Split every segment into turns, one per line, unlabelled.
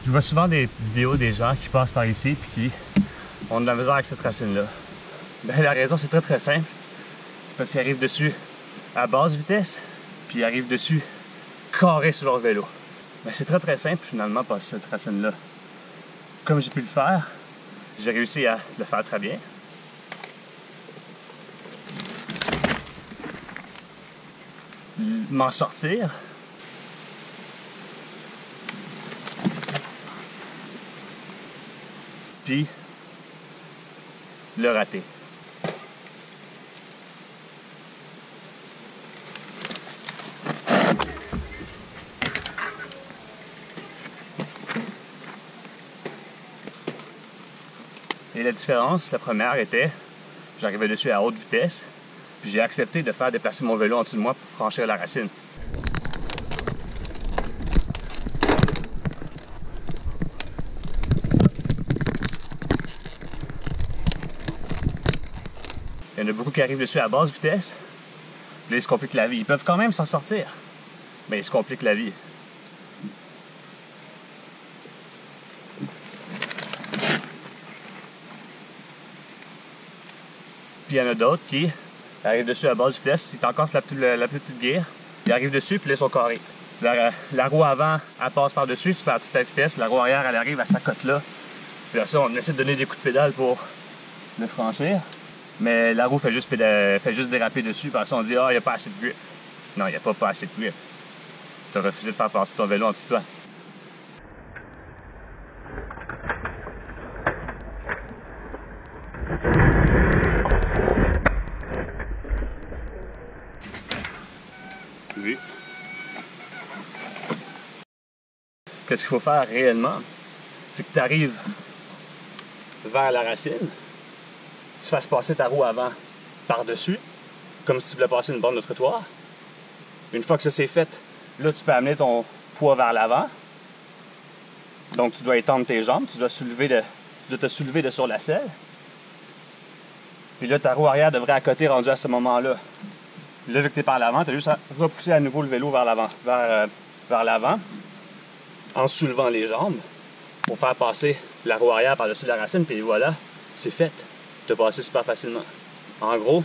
Je vois souvent des vidéos des gens qui passent par ici et qui ont de la misère avec cette racine-là. Ben, la raison, c'est très simple. C'est parce qu'ils arrivent dessus à basse vitesse, puis ils arrivent dessus carré sur leur vélo. Ben, c'est très simple finalement passer cette racine-là. Comme j'ai pu le faire, j'ai réussi à le faire très bien. M'en sortir. Puis le rater. Et la différence, la première était, j'arrivais dessus à haute vitesse, puis j'ai accepté de faire déplacer mon vélo en dessous de moi pour franchir la racine. Il y en a beaucoup qui arrivent dessus à basse vitesse, puis là ils se compliquent la vie. Ils peuvent quand même s'en sortir, mais ils se compliquent la vie. Puis il y en a d'autres qui arrivent dessus à basse vitesse, ils t'encassent la plus petite gear, ils arrivent dessus puis là ils sont carrés. La roue avant, elle passe par-dessus, tu perds à toute ta vitesse, la roue arrière elle arrive à sa cote là. Puis là ça, on essaie de donner des coups de pédale pour le franchir. Mais la roue fait juste déraper dessus, parce qu'on dit « Ah, il n'y a pas assez de grip ». Non, il n'y a pas assez de grip. Tu as refusé de faire passer ton vélo en dessous de toi. Oui. Qu'est-ce qu'il faut faire réellement? C'est que tu arrives vers la racine, tu fasses passer ta roue avant par-dessus, comme si tu voulais passer une borne de trottoir. Une fois que ça c'est fait, là tu peux amener ton poids vers l'avant. Donc tu dois étendre tes jambes, tu dois te soulever de sur la selle. Puis là ta roue arrière devrait accoter rendu à ce moment-là. Là vu que tu es par l'avant, tu as juste à repousser à nouveau le vélo vers l'avant, en soulevant les jambes pour faire passer la roue arrière par-dessus la racine, puis voilà, c'est fait. De passer super facilement. En gros,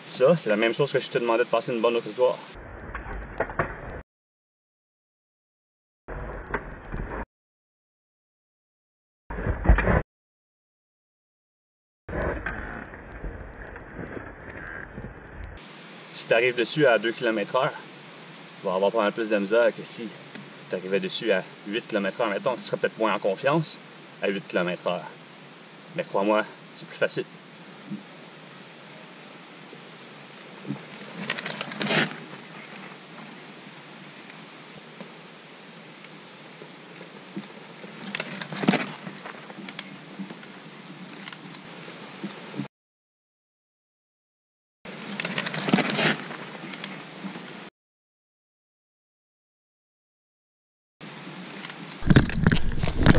ça, c'est la même chose que je te demandais de passer une borne de trottoir. Si tu arrives dessus à 2 km/h, tu vas avoir pas mal plus de misère que si tu arrivais dessus à 8 km/h. Mettons, tu serais peut-être moins en confiance à 8 km/h. Mais crois-moi, c'est plus facile.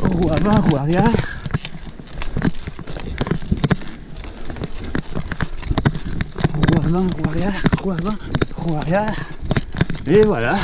Roue avant, roue arrière. Roue avant, roue arrière, roue avant, roue arrière. Et voilà.